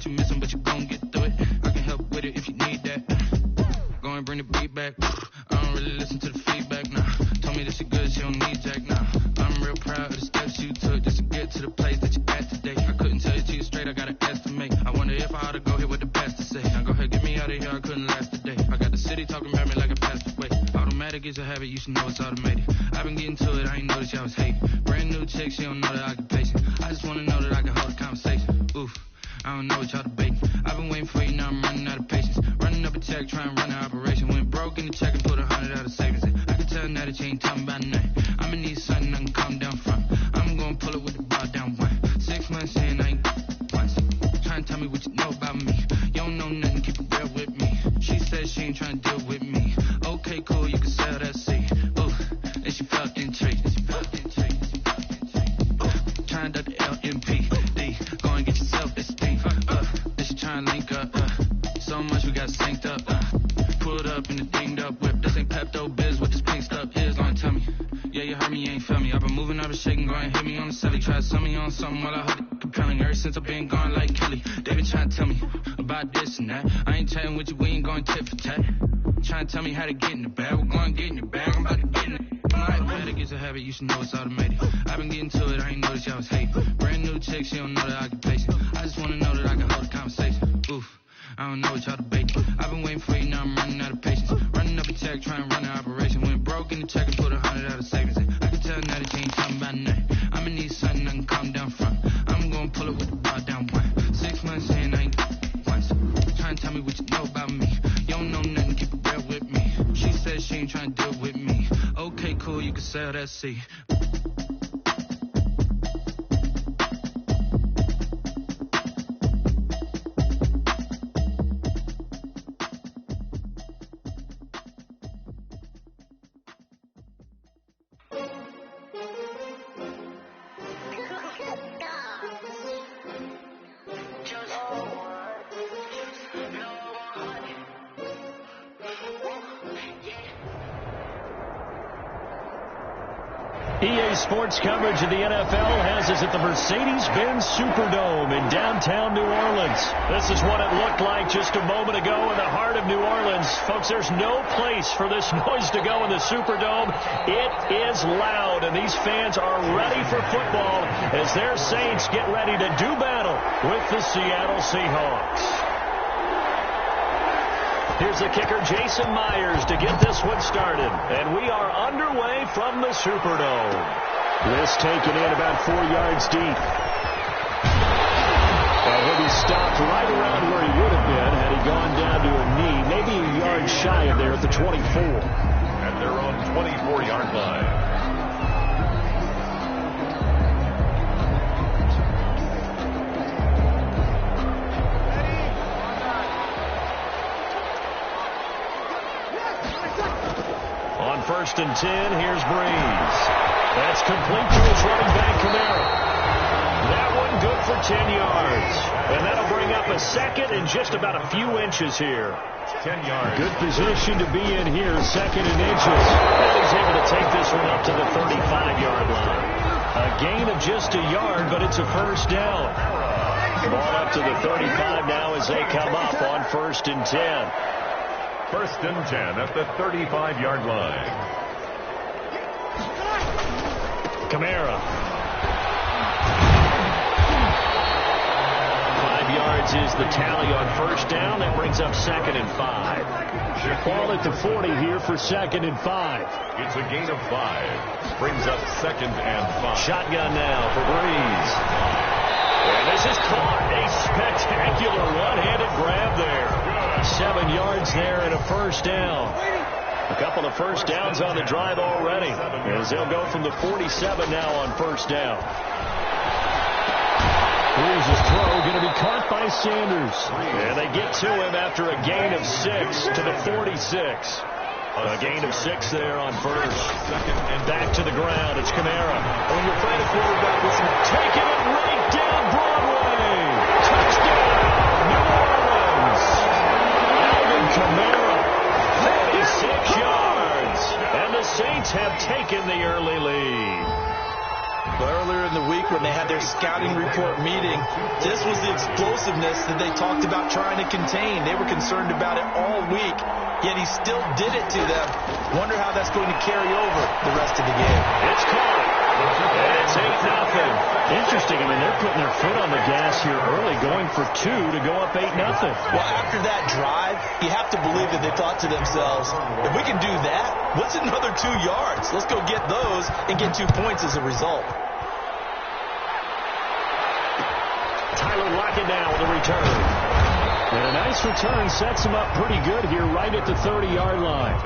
what you're missing, but you're gonna get through it. I can help with it if you need that. Go and bring the beat back. I don't really listen to the feedback, nah. Told me that she good, she don't need jack, nah. I'm real proud of the steps you took just to get to the place that you're at today. I couldn't tell you to you straight, I gotta estimate. I wonder if I ought to go here with the pastor say. Now go ahead, get me out of here, I couldn't last today. I got the city talking about me like a passed away. Automatic is a habit, you should know it's automated. I've been getting to it, I ain't noticed y'all was hating. Brand new chick, she don't know the occupation. I just wanna know that I can hold a conversation. Oof, I don't know what y'all debating. I've been waiting for you, now I'm running out of patience. Running up a check, trying to run an operation. Went broke in the check and put 100 out of savings in. I can tell now that you ain't talking about nothing. I'ma need something I can calm down from. I'm gonna pull it with the bar down one. 6 months in, I ain't once. Trying to tell me what you know about me. You don't know nothing, keep it real with me. She said she ain't trying to deal with me. Okay, cool, you can sell that seed. Ooh, and she felt intrigued. Trying to duck the LMPD. Go and get yourself esteem. Then she trying to link up. So much we got synced up. Pulled up in the dinged up whip. This ain't Pepto Biz, what this pink stuff is. Long tell me. Yeah, you heard me, you ain't felt me. I've been moving, I've been shaking, go and hit me on the celly. Try to sell me on something while I hold it compelling. Ever since I've been gone like Kelly, they been trying to tell me about this and that. I ain't chatting with you, we ain't going tit for tat. Trying to tell me how to get in the bag. We're going to get in the bag, I'm about to get in it. Automatic is a habit, you should know it's automated. I've been getting to it, I ain't noticed y'all was hating. Brand new chick, she don't know the occupation. I just wanna know that I can hold a conversation. Oof, I don't know what y'all debating. I've been waiting for you, now I'm running out of patience. Running up a check, trying to run an operation. Went broke in the check and put 100 out of savings in. I can tell now that you ain't talking about nothing. I'ma need something I can calm down from. I'm gonna pull it with the bar down one. 6 months in, I ain't once. Trying to tell me what you know about me. You don't know nothing, keep it real with me. She said she ain't trying to deal with me. Okay, cool, you can sell that seed. EA Sports coverage of the NFL has us at the Mercedes-Benz Superdome in downtown New Orleans. This is what it looked like just a moment ago in the heart of New Orleans. Folks, there's no place for this noise to go in the Superdome. It is loud, and these fans are ready for football as their Saints get ready to do battle with the Seattle Seahawks. Here's the kicker, Jason Myers, to get this one started. And we are underway from the Superdome. This taken in about 4 yards deep. He'll be stopped right around where he would have been had he gone down to a knee, maybe a yard shy of there at the 24. At their own 24-yard line. First and 10, here's Breeze. That's complete to his running back, Camara. That one good for 10 yards. And that'll bring up a second and just about a few inches here. 10 yards. Good position to be in here, second and inches. And he's able to take this one up to the 35-yard line. A gain of just a yard, but it's a first down. Ball up to the 35 now as they come up on first and 10. First and 10 at the 35-yard line. Camara. 5 yards is the tally on first down. That brings up second and 5. Ball at the 40 here for second and 5. It's a gain of 5. Brings up second and 5. Shotgun now for Breeze. And this is caught. A spectacular one-handed grab there. 7 yards there and a first down. A couple of first downs on the drive already, as they'll go from the 47 now on first down. Breeze's throw going to be caught by Sanders. And they get to him after a gain of 6 to the 46. A gain of 6 there on first. Second and back to the ground. It's Camara. When you're playing a quarterback, listen, taking it right down Broadway. Touchdown, New Orleans. Alvin Kamara, 46 yards. And the Saints have taken the early lead. But earlier in the week when they had their scouting report meeting, this was the explosiveness that they talked about trying to contain. They were concerned about it all week, yet he still did it to them. Wonder how that's going to carry over the rest of the game. It's caught. And it's 8-0. Interesting. I mean, they're putting their foot on the gas here early, going for 2 to go up 8-0. Well, after that drive, you have to believe that they thought to themselves, if we can do that, what's another 2 yards? Let's go get those and get 2 points as a result. Tyler Lockett now with a return. And a nice return sets him up pretty good here right at the 30-yard line.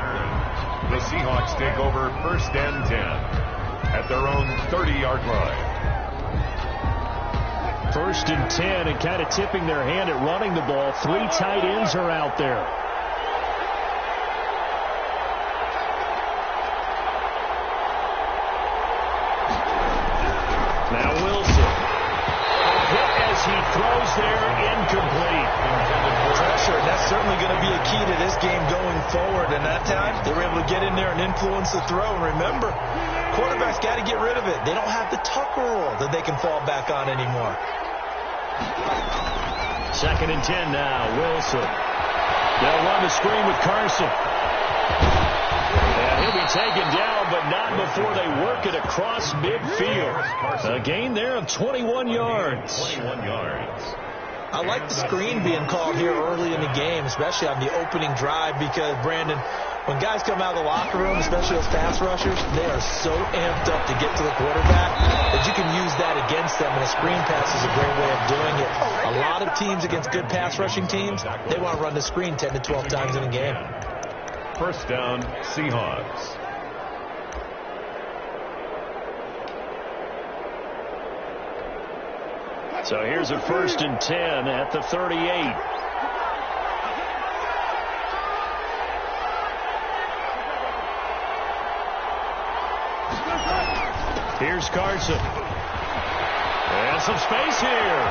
The Seahawks take over 1st and 10 at their own 30-yard line. 1st and 10 and kind of tipping their hand at running the ball. 3 tight ends are out there. Now Wilson. Hit as he throws there, incomplete. Pressure, and that's certainly going to be a key to this game going forward. And that time, they were able to get in there and influence the throw. And remember, quarterbacks got to get rid of it. They don't have the Tucker rule that they can fall back on anymore. 2nd and 10 now. Wilson. They'll run the screen with Carson. And he'll be taken down, but not before they work it across midfield. A gain there of 21 yards. 21 yards. I like the screen being called here early in the game, especially on the opening drive, because, Brandon, when guys come out of the locker room, especially those pass rushers, they are so amped up to get to the quarterback that you can use that against them, and a screen pass is a great way of doing it. A lot of teams against good pass rushing teams, they want to run the screen 10 to 12 times in a game. 1st down, Seahawks. So here's a 1st and 10 at the 38. Here's Carson. And some space here.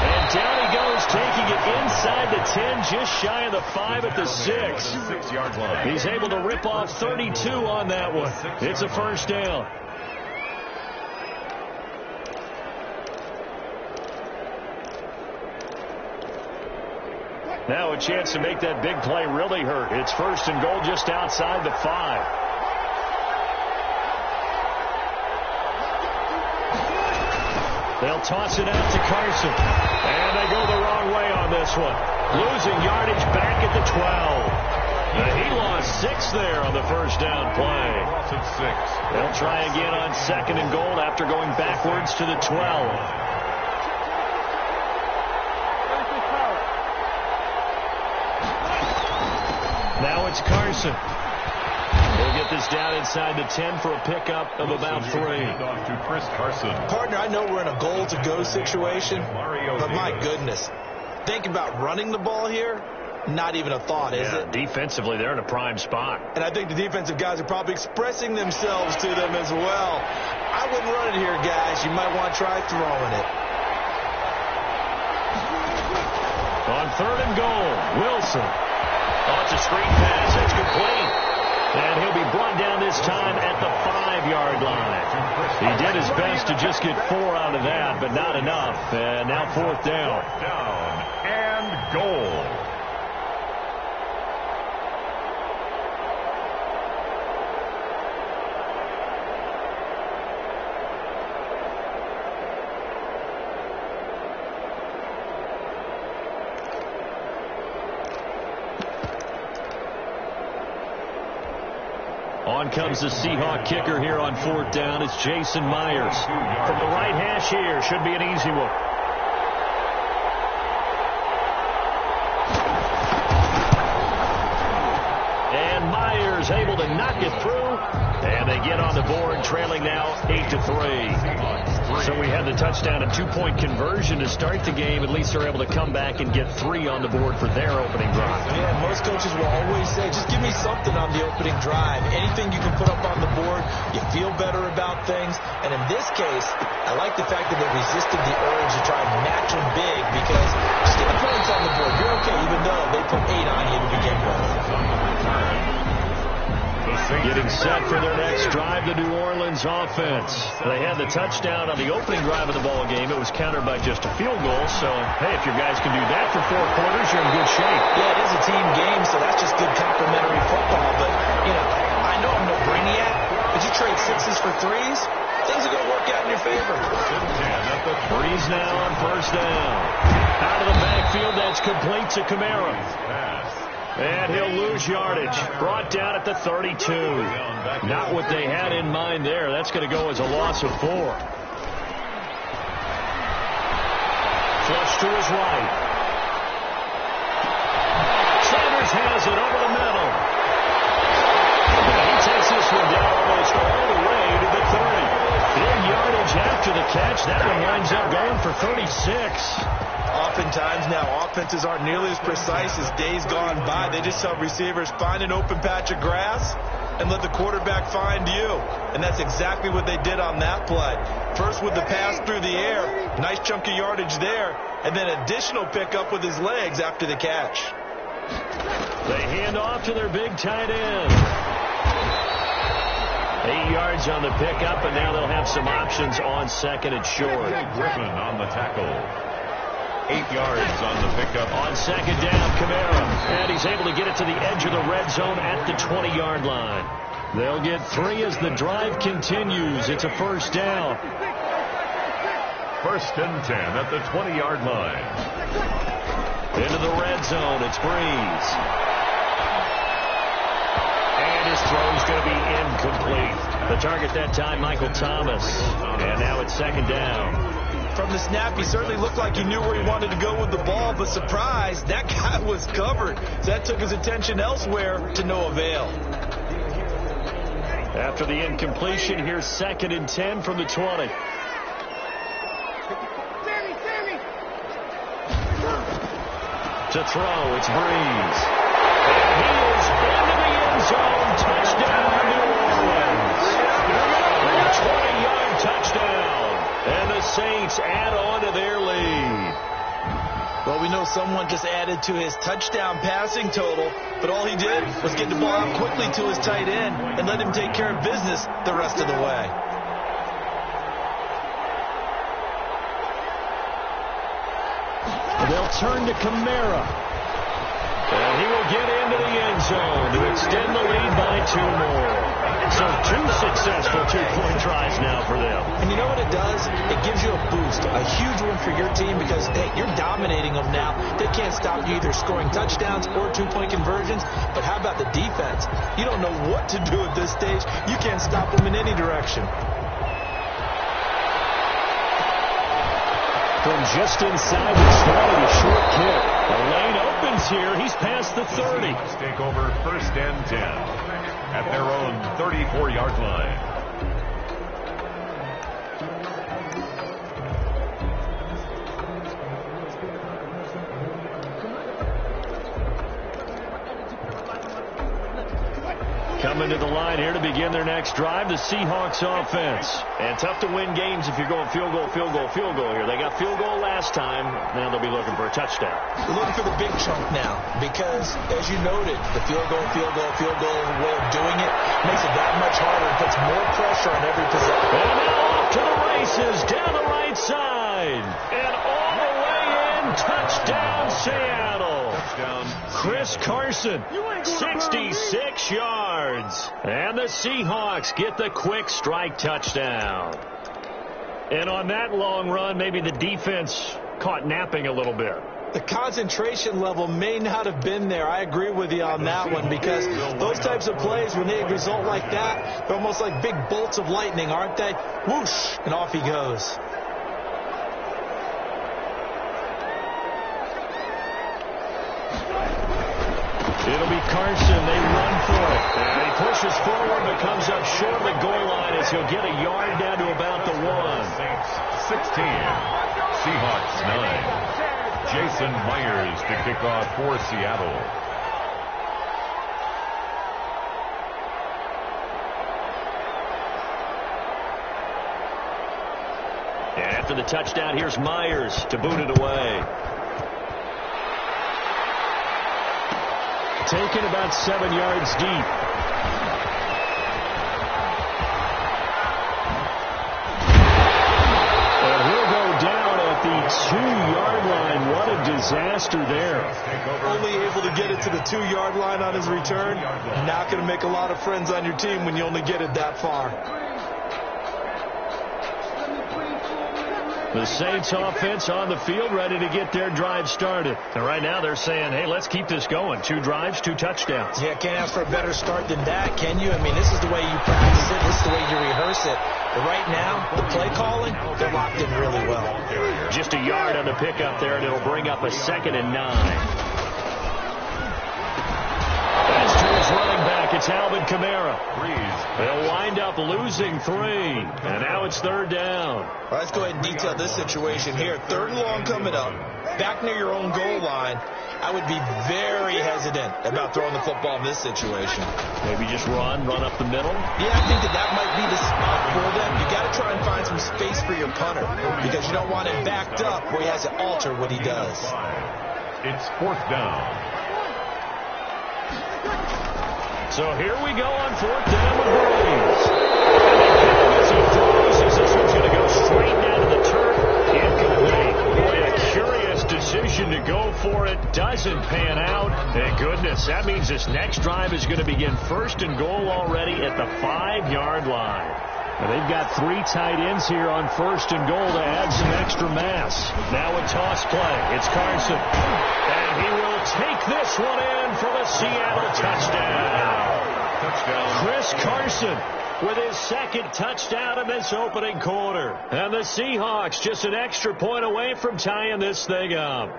And down he goes, taking it inside the 10, just shy of the 5 at the 6. 6-yard line. He's able to rip off 32 on that one. It's a 1st down. Now a chance to make that big play really hurt. It's 1st and goal just outside the 5. They'll toss it out to Carson. And they go the wrong way on this one. Losing yardage back at the 12. He lost 6 there on the 1st down play. Loss of 6. They'll try again on 2nd and goal after going backwards to the 12. Now it's Carson. He'll get this down inside the 10 for a pickup of about 3. Off to Chris Carson. Partner, I know we're in a goal-to-go situation, but my goodness, think about running the ball here. Not even a thought, is it? Defensively, they're in a prime spot. And I think the defensive guys are probably expressing themselves to them as well. I wouldn't run it here, guys. You might want to try throwing it. On 3rd and goal, Wilson. Oh, it's a screen pass. It's complete. And he'll be brought down this time at the 5-yard line. He did his best to just get 4 out of that, but not enough. And now 4th down. 4th down and goal. On comes the Seahawk kicker here on 4th down. It's Jason Myers. From the right hash here. Should be an easy one. And Myers able to knock it through. And they get on the board, trailing now 8-3. So we had the touchdown and 2-point conversion to start the game. At least they're able to come back and get 3 on the board for their opening drive. Yeah, most coaches will always say, just give me something on the opening drive. Anything you can put up on the board, you feel better about things. And in this case, I like the fact that they resisted the urge to try and match them big, because just get the points on the board. You're okay, even though they put 8 on you to begin with. The Getting set for their next drive, the New Orleans offense. They had the touchdown on the opening drive of the ball game. It was countered by just a field goal. So, hey, if your guys can do that for 4 quarters, you're in good shape. Yeah, it is a team game, so that's just good complementary football. But, you know, I know I'm no brainiac, but you trade 6s for 3s, things are going to work out in your favor. Breeze now on first down. Out of the backfield, that's complete to Kamara. And he'll lose yardage. Brought down at the 32. Not what they had in mind there. That's going to go as a loss of 4. Flush to his right. Sanders has it over the middle. And he takes this one down almost all the way to the 30. Big yardage after the catch. That one winds up going for 36. Oftentimes now, offenses aren't nearly as precise as days gone by. They just help receivers find an open patch of grass and let the quarterback find you. And that's exactly what they did on that play. First with the pass through the air, nice chunk of yardage there, and then additional pickup with his legs after the catch. They hand off to their big tight end. 8 yards on the pickup, and now they'll have some options on second and short. Griffin on the tackle. 8 yards on the pickup. On second down, Kamara. And he's able to get it to the edge of the red zone at the 20-yard line. They'll get 3 as the drive continues. It's a first down. First and 10 at the 20-yard line. Into the red zone. It's Breeze. And his throw's going to be incomplete. The target that time, Michael Thomas. And now it's second down. From the snap, he certainly looked like he knew where he wanted to go with the ball, but surprise, that guy was covered. So that took his attention elsewhere to no avail. After the incompletion, here's second and 10 from the 20. To throw, it's Breeze. And he is into the end zone. Touchdown, New Orleans. 20-yard touchdown. And the Saints add on to their lead. Well, we know someone just added to his touchdown passing total, but all he did was get the ball out quickly to his tight end and let him take care of business the rest of the way. They'll turn to Kamara. And he will get into the end zone to extend the lead by 2 more. So 2 successful 2-point tries now for them. And you know what it does? It gives you a boost, a huge one for your team because, hey, you're dominating them now. They can't stop you either scoring touchdowns or 2-point conversions. But how about the defense? You don't know what to do at this stage. You can't stop them in any direction. From just inside the 20, a short kick. The lane opens here. He's past the 30. Take over first and 10 at their own 34-yard line. Coming to the line here to begin their next drive, the Seahawks offense. And tough to win games if you're going field goal, field goal, field goal here. They got field goal last time. Now they'll be looking for a touchdown. They're looking for the big chunk now because, as you noted, the field goal way of doing it makes it that much harder and puts more pressure on every possession. And now off to the races down the right side. And all the way in, touchdown Seattle. Chris Carson, 66 yards. And the Seahawks get the quick strike touchdown. And on that long run, maybe the defense caught napping a little bit. The concentration level may not have been there. I agree with you on that one because those types of plays, when they result like that, they're almost like big bolts of lightning, aren't they? Whoosh, and off he goes. It'll be Carson. They run for it. And he pushes forward but comes up short of the goal line as he'll get a yard down to about the 1. Saints 16, Seahawks 9. Jason Myers to kick off for Seattle. And after the touchdown, here's Myers to boot it away. Taken about 7 yards deep. disaster there. Only able to get it to the 2-yard line on his return. Not going to make a lot of friends on your team when you only get it that far. The Saints offense on the field, ready to get their drive started. And right now they're saying, hey, let's keep this going. 2 drives, 2 touchdowns. Yeah, can't ask for a better start than that, can you? I mean, this is the way you practice it. This is the way you rehearse it. But right now, the play calling, they're locked in really well. Just a yard on the pickup there, and it'll bring up a 2nd and 9. That's to his running back. It's Alvin Kamara. They'll wind up losing 3. And now it's 3rd down. All right, let's go ahead and detail this situation here. 3rd and long coming up. Back near your own goal line. I would be very hesitant about throwing the football in this situation. Maybe just run up the middle? Yeah, I think that might be the spot for them. You got to try and find some space for your punter because you don't want him backed up where he has to alter what he does. It's 4th down. So here we go on 4th down with Breeze. And as he throws, this one's going to go straight down to the turf. Incomplete. Boy, a curious decision to go for it. Doesn't pan out. Thank goodness. That means this next drive is going to begin 1st and goal already at the 5-yard line. Now they've got 3 tight ends here on 1st and goal to add some extra mass. Now a toss play. It's Carson. And he will take this one in for the Seattle touchdown. Chris Carson with his 2nd touchdown in this opening quarter. And the Seahawks just an extra point away from tying this thing up.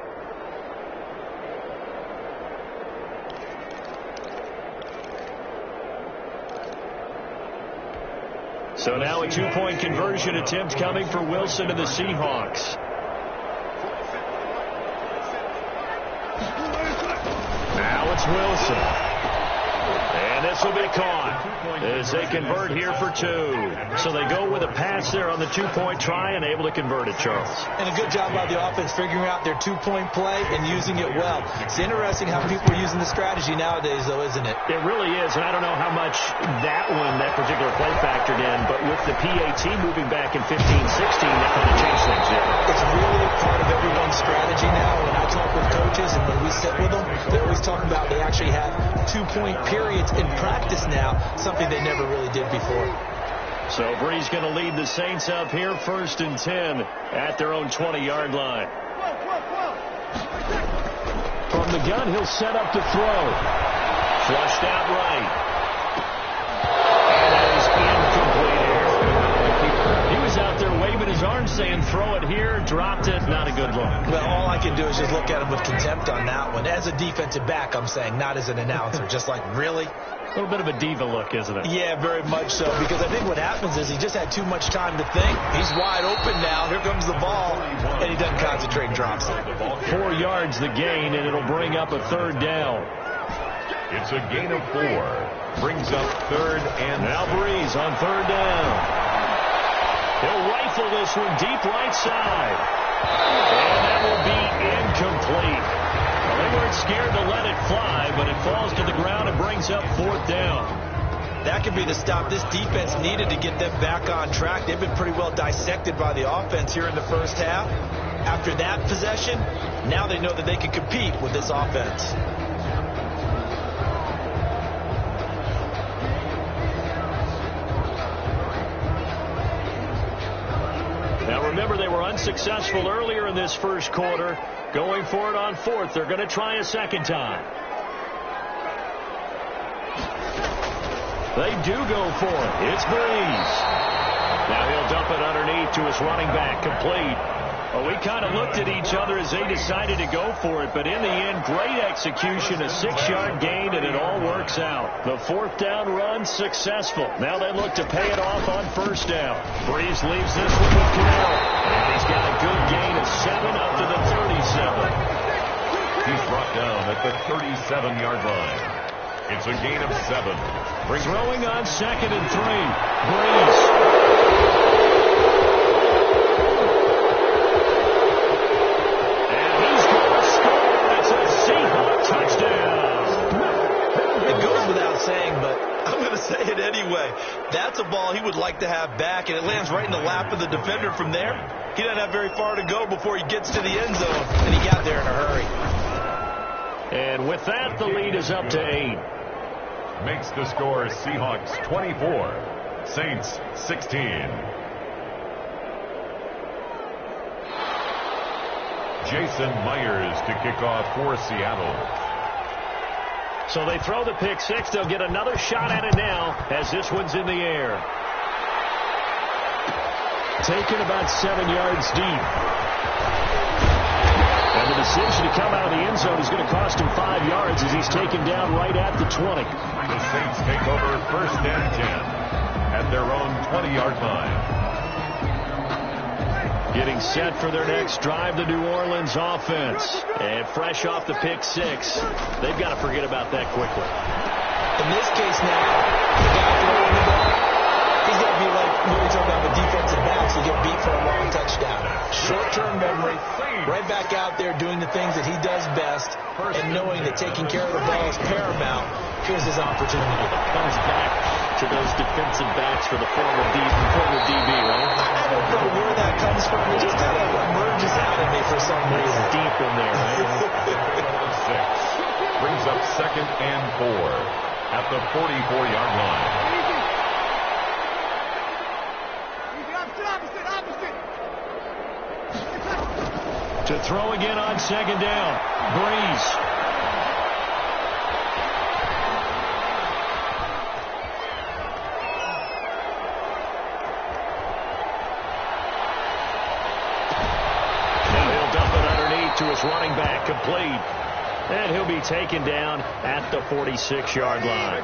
So now a 2-point conversion attempt coming for Wilson and the Seahawks. Now it's Wilson. And this will be caught as they convert here for 2. So they go with a pass there on the 2-point try and able to convert it, Charles. And a good job by the offense figuring out their 2-point play and using it well. It's interesting how people are using the strategy nowadays, though, isn't it? It really is, and I don't know how much that particular play factored in, but with the PAT moving back in 15-16, that kind of changed things there. It's really a part of everyone's strategy now. When I talk with coaches and when we sit with them, they're always talking about they actually have 2-point periods in practice now, something they never really did before. So Breeze going to lead the Saints up here, 1st and 10 at their own 20-yard line. From the gun, he'll set up to throw. Flushed out right. And that is incomplete here. He was out there waving his arms saying, throw it here, dropped it, not a good look. Well, all I can do is just look at him with contempt on that one. As a defensive back, I'm saying, not as an announcer. Just like, really? A little bit of a diva look, isn't it? Yeah, very much so, because I think what happens is he just had too much time to think. He's wide open now. Here comes the ball, and he doesn't concentrate and drops it. 4 yards the gain, and it'll bring up a 3rd down. It's a gain of 4. Brings up 3rd and now Breeze on 3rd down. He'll rifle this one deep right side. And that will be incomplete. Well, they weren't scared to let it fly, but it falls to the ground and brings up 4th down. That could be the stop this defense needed to get them back on track. They've been pretty well dissected by the offense here in the first half. After that possession, now they know that they can compete with this offense. Now remember, they were unsuccessful earlier in this first quarter. Going for it on 4th. They're going to try a 2nd time. They do go for it. It's Breeze. Now he'll dump it underneath to his running back. Complete. Well, we kind of looked at each other as they decided to go for it, but in the end, great execution, a 6-yard gain, and it all works out. The 4th down run successful. Now they look to pay it off on 1st down. Breeze leaves this one with Camaro, and he's got a good gain of 7 up to the 37. He's brought down at the 37-yard line. It's a gain of 7. Throwing on 2nd and 3. Breeze. Say it anyway. That's a ball he would like to have back, and it lands right in the lap of the defender from there. He doesn't have very far to go before he gets to the end zone, and he got there in a hurry. And with that, the lead is up to 8. Makes the score Seahawks 24, Saints 16. Jason Myers to kick off for Seattle. So they throw the pick six. They'll get another shot at it now as this one's in the air. Taken about 7 yards deep. And the decision to come out of the end zone is going to cost him 5 yards as he's taken down right at the 20. The Saints take over 1st and 10 at their own 20-yard line. Getting set for their next drive, the New Orleans offense. And fresh off the pick six, they've got to forget about that quickly. In this case now, the guy throwing the ball, he's going to be like when we talk about the defensive backs who get beat for a long touchdown. Short-term memory, right back out there doing the things that he does best, and knowing that taking care of the ball is paramount. Here's his opportunity. Comes back to those defensive backs for the former DB, right? I don't know where that comes from. It just kind of emerges out of me for some reason. Deep in there, right? 6 brings up 2nd and 4 at the 44-yard line. To throw again on 2nd down. Breeze. To his running back, complete. And he'll be taken down at the 46-yard line.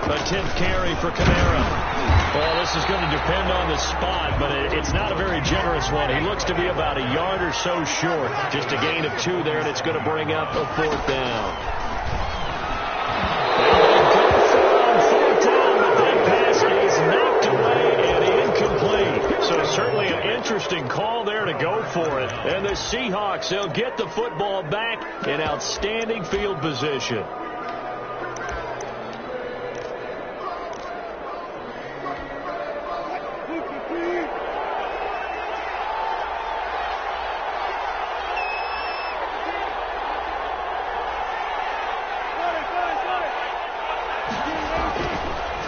A 10th carry for Kamara. Well, this is going to depend on the spot, but it's not a very generous one. He looks to be about a yard or so short. Just a gain of 2 there, and it's going to bring up a 4th down. So certainly an interesting call there to go for it. And the Seahawks, they'll get the football back in outstanding field position.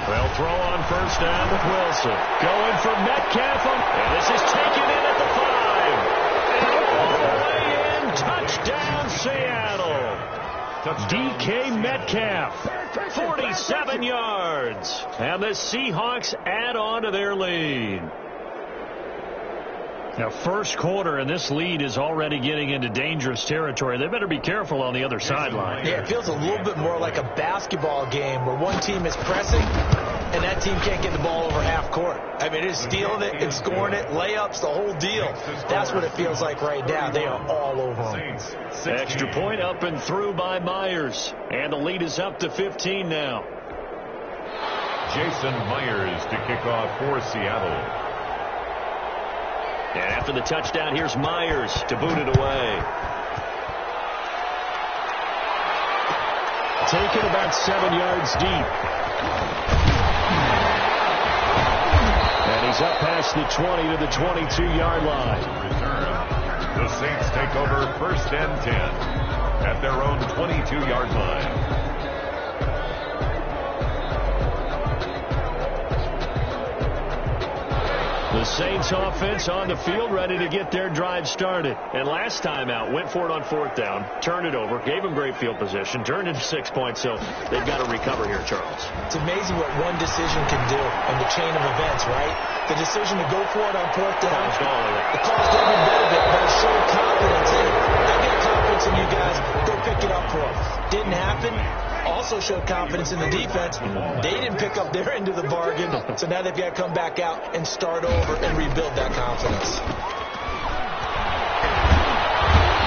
They'll throw on 1st down with Wilson. Going for Metcalf. And this is taken in at the 5. And all the way in. Touchdown, Seattle. DK Metcalf. 47 yards. And the Seahawks add on to their lead. Now, first quarter, and this lead is already getting into dangerous territory. They better be careful on the other sideline. Yeah, it feels a little bit more like a basketball game where one team is pressing and that team can't get the ball over half court. I mean, it's stealing it, it's scoring it, layups, the whole deal. That's what it feels like right now. They are all over them. Extra point up and through by Myers. And the lead is up to 15 now. Jason Myers to kick off for Seattle. And after the touchdown, here's Myers to boot it away. Taken about 7 yards deep. And he's up past the 20 to the 22-yard line. The Saints take over 1st and 10 at their own 22-yard line. The Saints offense on the field ready to get their drive started. And last time out, went for it on 4th down, turned it over, gave them great field position, turned into 6 points, so they've got to recover here, Charles. It's amazing what one decision can do in the chain of events, right? The decision to go for it on 4th down, it caused every bit of it, but it showed confidence in it. I got confidence in you guys. Go pick it up for them. Didn't happen. Also showed confidence in the defense. They didn't pick up their end of the bargain, so now they've got to come back out and start over and rebuild that confidence.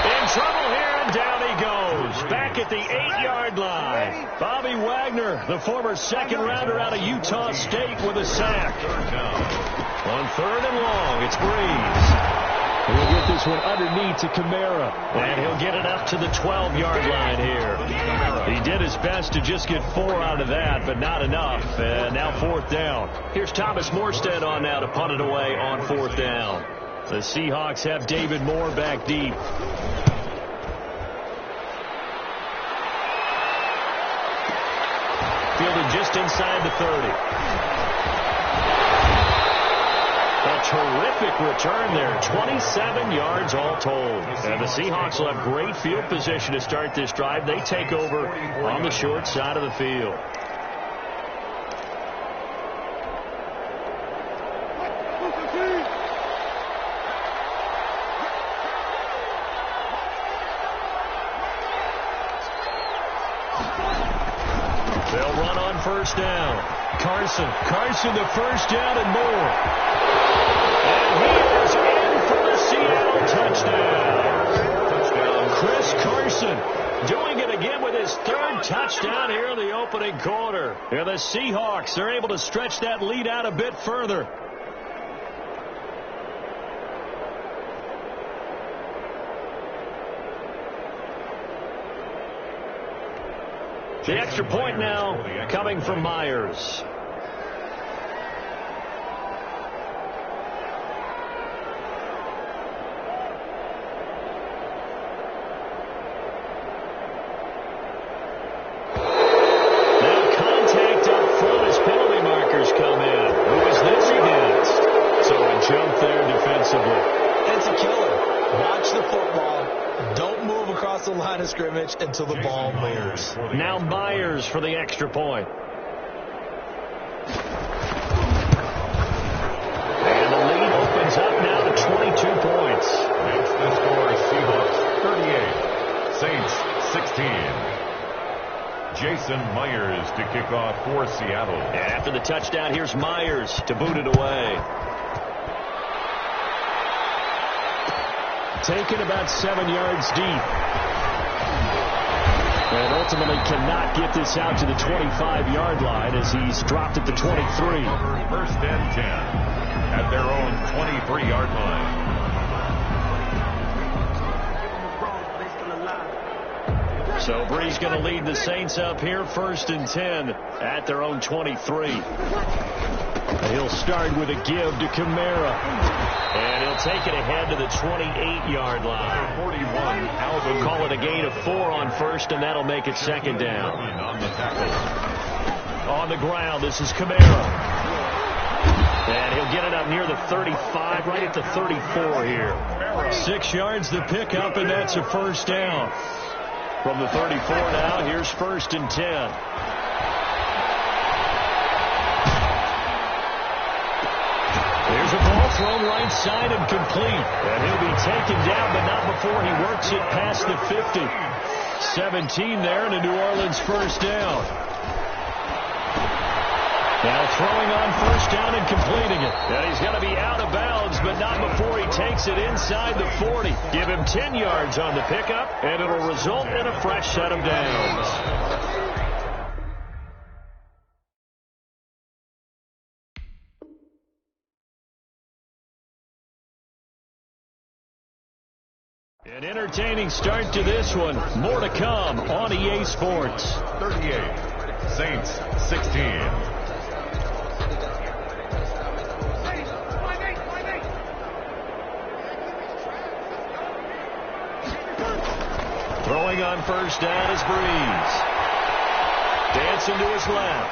In trouble here, and down he goes. Back at the 8-yard line. Bobby Wagner, the former 2nd rounder out of Utah State, with a sack. On 3rd and long, it's Breeze. And he'll get this one underneath to Kamara. And he'll get it up to the 12-yard line here. He did his best to just get 4 out of that, but not enough. And now 4th down. Here's Thomas Morstead on now to punt it away on 4th down. The Seahawks have David Moore back deep. Fielded just inside the 30. A terrific return there. 27 yards all told. And the Seahawks will have great field position to start this drive. They take over on the short side of the field. They'll run on 1st down. Carson the 1st down and more. And he is in for the Seattle touchdown. Chris Carson doing it again with his 3rd touchdown here in the opening quarter. And the Seahawks are able to stretch that lead out a bit further. The extra point now coming from Myers. Now contact up front as penalty markers come in. Who is this against? So a jump there defensively. It's a killer. Watch the football. Don't move across the line of scrimmage until the ball moves. Now Myers for the extra point. And the lead opens up now to 22 points. Makes the score Seahawks 38, Saints 16. Jason Myers to kick off for Seattle. And after the touchdown, here's Myers to boot it away. Taken about 7 yards deep. And ultimately cannot get this out to the 25-yard line as he's dropped at the 23. 1st and 10 at their own 23-yard line. So Bree's going to lead the Saints up here 1st and 10 at their own 23. He'll start with a give to Kamara. And he'll take it ahead to the 28-yard line. 41, Alvin. Call it a gain of 4 on 1st, and that'll make it 2nd down. On the tackle. On the ground, this is Kamara. And he'll get it up near the 35, right at the 34 here. 6 yards the pickup, and that's a 1st down. From the 34 now, here's 1st and 10. There's a ball thrown right side and complete. And he'll be taken down, but not before he works it past the 50. 17 there, and a New Orleans 1st down. Now throwing on 1st down and completing it. And he's going to be out of bounds, but not before he takes it inside the 40. Give him 10 yards on the pickup, and it'll result in a fresh set of downs. An entertaining start to this one. More to come on EA Sports. 38, Saints 16. Throwing on 1st down is Breeze. Dancing to his left.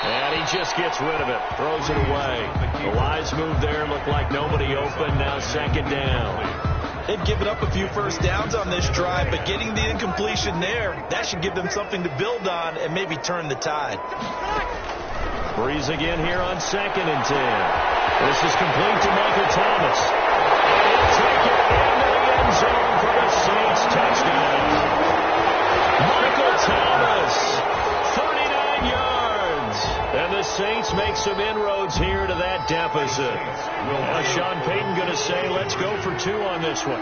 And he just gets rid of it. Throws it away. The wise move there. Looked like nobody open. Now 2nd down. They've given up a few 1st downs on this drive, but getting the incompletion there, that should give them something to build on and maybe turn the tide. Breeze again here on 2nd and 10. This is complete to Michael Thomas. And he'll take it into the end zone for the Saints touchdown. Michael Thomas, 39 yards. And the Saints make some inroads here to that deficit. Now Sean Payton going to say, let's go for 2 on this one.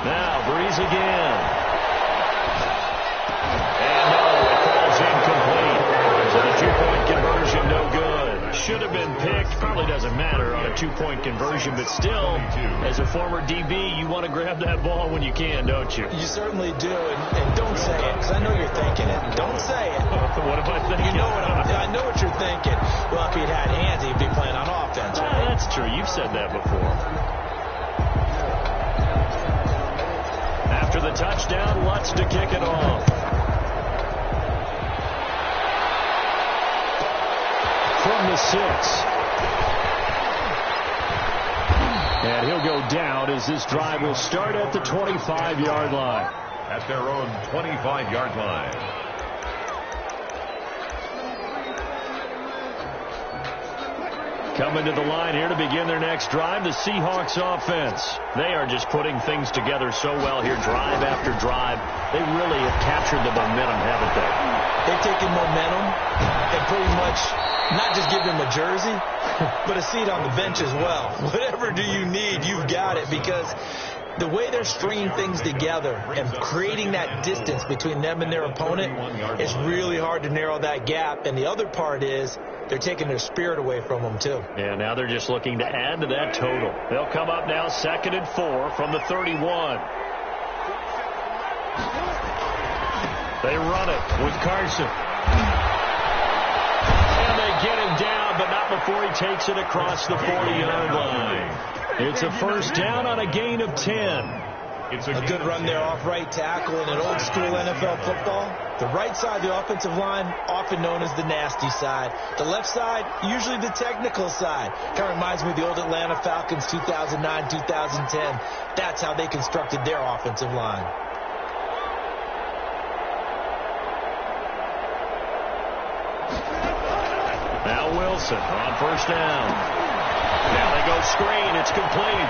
Now Breeze again. And no, it falls incomplete. So the 2-point conversion no good. should have been picked. Probably doesn't matter on a two-point conversion, but still, as a former DB, you want to grab that ball when you can, don't you? You certainly do, and don't say it, because I know you're thinking it. Don't say it. What am I thinking? You know I know what you're thinking. Well, if he'd had hands, he'd be playing on offense. Right? That's true. You've said that before. After the touchdown, Lutz to kick it off. From the 6. And he'll go down as this drive will start at the 25-yard line. At their own 25-yard line. Coming to the line here to begin their next drive, the Seahawks offense. They are just putting things together so well here, drive after drive. They really have captured the momentum, haven't they? They've taken momentum and pretty much not just give him a jersey, but a seat on the bench as well. Whatever do you need, you've got it, because the way they're stringing things together and creating that distance between them and their opponent, it's really hard to narrow that gap. And the other part is they're taking their spirit away from them, too. Yeah, now they're just looking to add to that total. They'll come up now 2nd and 4 from the 31. They run it with Carson. And they get him down, but not before he takes it across the 40-yard line. It's a first down on a gain of 10. It's a good run there off right tackle in an old-school NFL football. The right side of the offensive line, often known as the nasty side. The left side, usually the technical side. Kind of reminds me of the old Atlanta Falcons 2009, 2010. That's how they constructed their offensive line. Now Wilson on first down. Now they go screen. It's complete.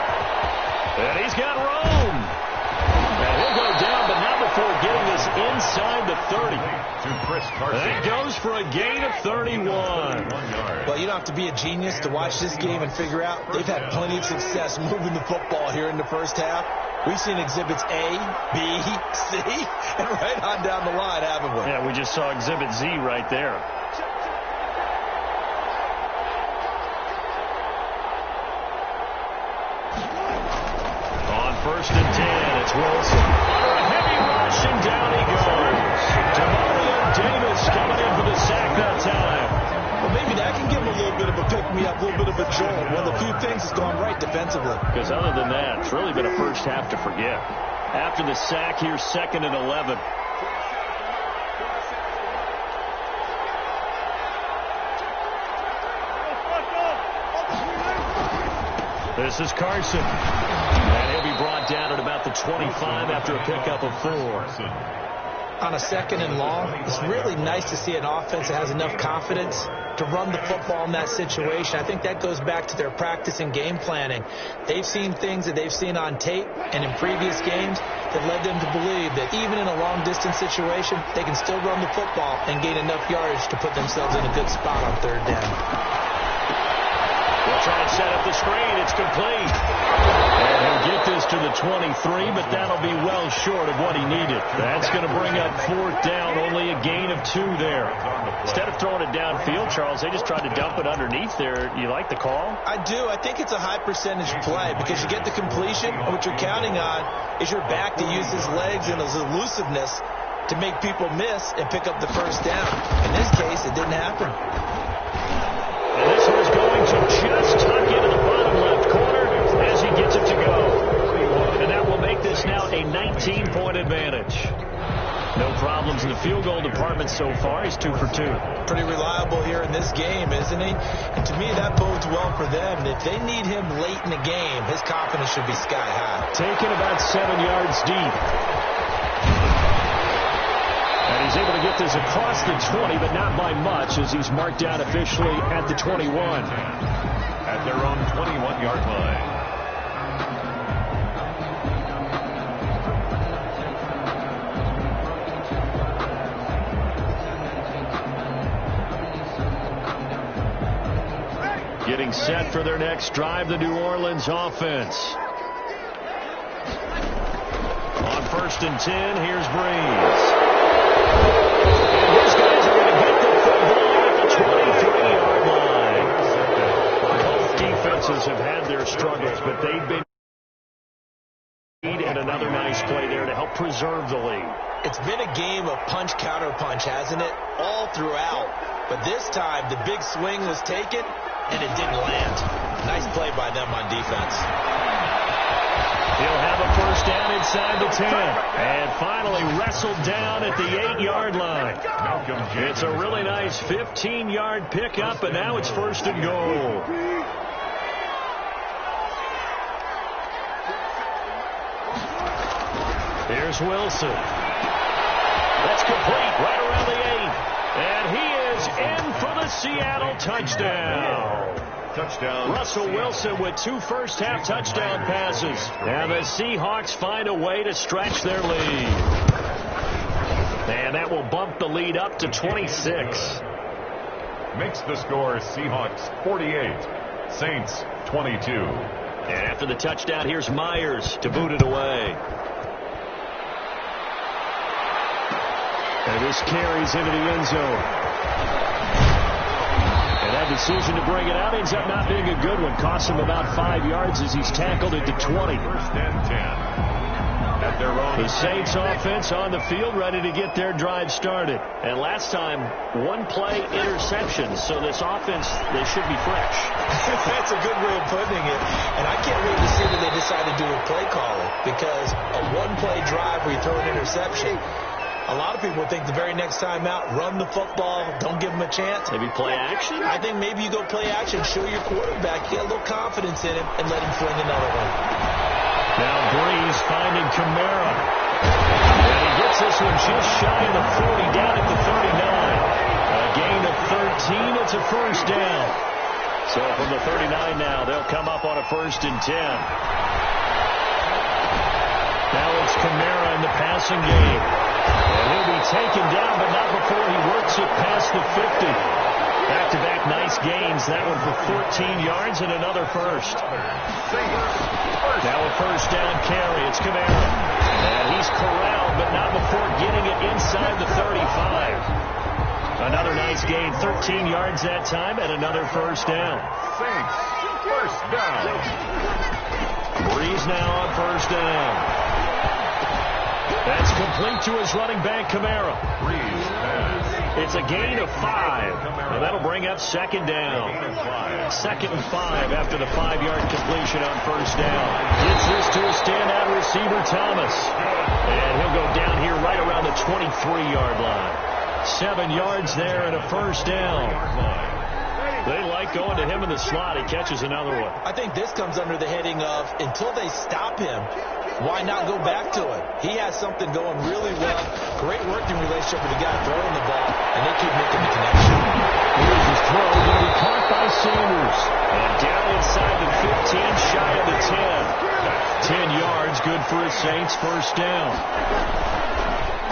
And he's got room. And he'll go down, but not before getting this inside the 30. To Chris Carson. And he goes for a gain of 31. Well, you don't have to be a genius to watch this game and figure out they've had plenty of success moving the football here in the first half. We've seen exhibits A, B, C, and right on down the line, haven't we? Yeah, we just saw exhibit Z right there. First and 10, it's Wilson. Under a heavy rush, and down he goes. Demario Davis coming in for the sack that time. Well, maybe that can give him a little bit of a pick-me-up, a little bit of a jolt. One of the few things that's gone right defensively. Because other than that, it's really been a first half to forget. After the sack, here's 2nd and 11. This is Carson. And he'll be brought down at about the 25 after a pickup of 4. On a 2nd and long, it's really nice to see an offense that has enough confidence to run the football in that situation. I think that goes back to their practice and game planning. They've seen things that they've seen on tape and in previous games that led them to believe that even in a long-distance situation, they can still run the football and gain enough yardage to put themselves in a good spot on 3rd down. They'll try and set up the screen. It's complete. And he'll get this to the 23, but that'll be well short of what he needed. That's going to bring up 4th down, only a gain of 2 there. Instead of throwing it downfield, Charles, they just tried to dump it underneath there. You like the call? I do. I think it's a high percentage play because you get the completion, and what you're counting on is your back to use his legs and his elusiveness to make people miss and pick up the first down. In this case, it didn't happen. And this one's going to just tuck into the bottom left corner as he gets it to go. And that will make this now a 19-point advantage. No problems in the field goal department so far. He's 2 for 2. Pretty reliable here in this game, isn't he? And to me, that bodes well for them. And if they need him late in the game, his confidence should be sky high. Taken about 7 yards deep. And he's able to get this across the 20, but not by much, as he's marked down officially at the 21. At their own 21-yard line. Getting set for their next drive, the New Orleans offense. On 1st and 10, here's Breeze. And these guys are going to get the football at the 23-yard line. struggles, but they've been and another nice play there to help preserve the lead. It's been a game of punch-counter-punch, hasn't it? All throughout. But this time, the big swing was taken, and it didn't land. Nice play by them on defense. He'll have a first down inside the 10. And finally wrestled down at the 8-yard line. It's a really nice 15-yard pickup, and now it's first and goal. Here's Wilson. That's complete right around the 8. And he is in for the Seattle touchdown. Touchdown. Russell Wilson with 2 first-half touchdown passes. And the Seahawks find a way to stretch their lead. And that will bump the lead up to 26. Makes the score Seahawks 48, Saints 22. And after the touchdown, here's Myers to boot it away. And this carries into the end zone. And that decision to bring it out ends up not being a good one. Costs him about 5 yards as he's tackled it to 20. First and 10. At their own. The Saints offense on the field ready to get their drive started. And last time, 1-play interception. So this offense, they should be fresh. That's a good way of putting it. And I can't wait to see what they decide to do with play calling. Because a 1-play drive where you throw an interception, a lot of people think the very next time out, run the football, don't give them a chance. Maybe play action? I think maybe you go play action, show your quarterback, get a little confidence in him, and let him fling another one. Now Breeze finding Kamara. And he gets this one just shy of the 40, down at the 39. A gain of 13, it's a first down. So from the 39 now, they'll come up on a first and 10. Now it's Kamara in the passing game. And he'll be taken down, but not before he works it past the 50. Back-to-back nice gains. That one for 14 yards and another first. Now a first down carry. It's Kamara. And he's corralled, but not before getting it inside the 35. Another nice gain. 13 yards that time and another first down. Saints, first down. Breeze now on first down. That's complete to his running back, Kamara. It's a gain of 5. And that'll bring up second down. Second and 5 after the 5-yard completion on first down. Gets this to a standout receiver, Thomas. And he'll go down here right around the 23-yard line. 7 yards there and a first down. They like going to him in the slot. He catches another one. I think this comes under the heading of, until they stop him, why not go back to it? He has something going really well. Great working relationship with the guy throwing the ball, and they keep making the connection. Here's his throw. Going to be caught by Sanders. And down inside the 15, shy of the 10. 10 yards, good for his Saints. First down.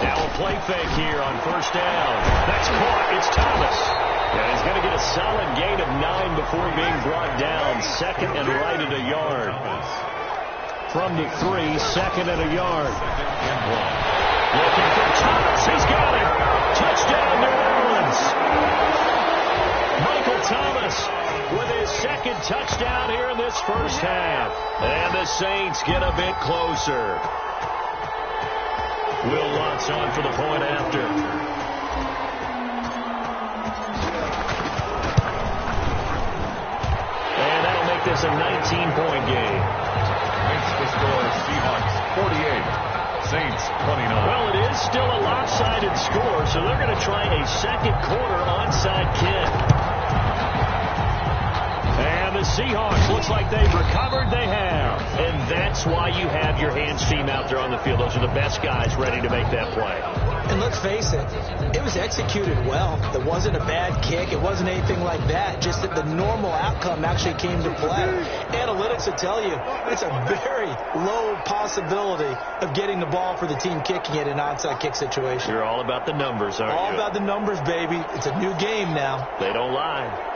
Now a play fake here on first down. That's caught. It's Thomas. And he's going to get a solid gain of 9 before being brought down. Second and right at a yard. From the 3, second and a yard. Looking for Thomas. He's got it. Touchdown, New Orleans. Michael Thomas with his second touchdown here in this first half. And the Saints get a bit closer. Will Lutz on for the point after. And that'll make this a 19-point game. Makes the score Seahawks 48, Saints 29. Well, it is still a lopsided score, so they're going to try a second quarter onside kick. And the Seahawks, looks like they've recovered. They have. And that's why you have your hands team out there on the field. Those are the best guys ready to make that play. And let's face it, it was executed well. It wasn't a bad kick. It wasn't anything like that. Just that the normal outcome actually came to play. Analytics will tell you it's a very low possibility of getting the ball for the team kicking it in an onside kick situation. You're all about the numbers, aren't you? All about the numbers, baby. It's a new game now. They don't lie.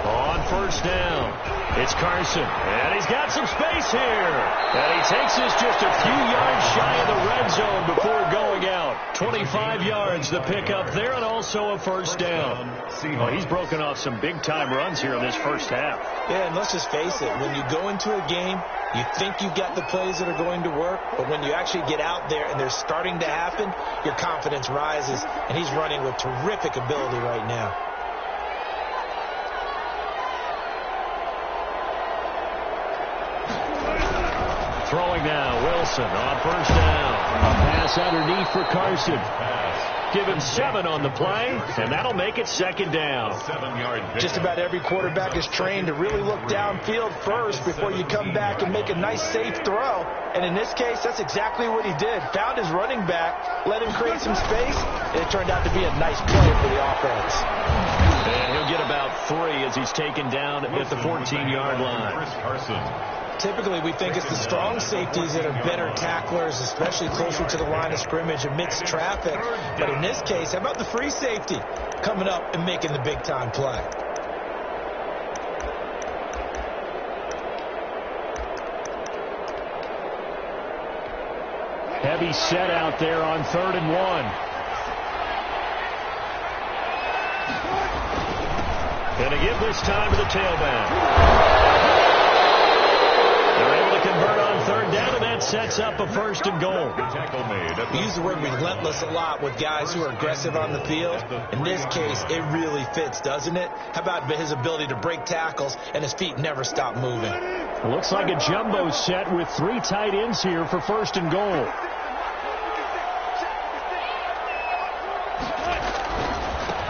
On first down, it's Carson, and he's got some space here. And he takes this just a few yards shy of the red zone before going out. 25 yards the pickup there, and also a first down. Well, he's broken off some big-time runs here in this first half. Yeah, and let's just face it. When you go into a game, you think you've got the plays that are going to work, but when you actually get out there and they're starting to happen, your confidence rises, and he's running with terrific ability right now. Throwing now, Wilson on first down. A pass underneath for Carson. Give him 7 on the play, and that'll make it second down. 7-yard pickup. Just about every quarterback is trained to really look downfield first before you come back and make a nice, safe throw. And in this case, that's exactly what he did. Found his running back, let him create some space, and it turned out to be a nice play for the offense. And he'll get about 3 as he's taken down at the 14-yard line. Chris Carson. Typically, we think it's the strong safeties that are better tacklers, especially closer to the line of scrimmage amidst traffic. But in this case, how about the free safety coming up and making the big-time play? Heavy set out there on 3rd and 1. Going to give this time to the tailback. They're able to convert on 3rd down, and that sets up a 1st and goal. We use the word relentless a lot with guys who are aggressive on the field. In this case, it really fits, doesn't it? How about his ability to break tackles and his feet never stop moving? It looks like a jumbo set with 3 tight ends here for 1st and goal.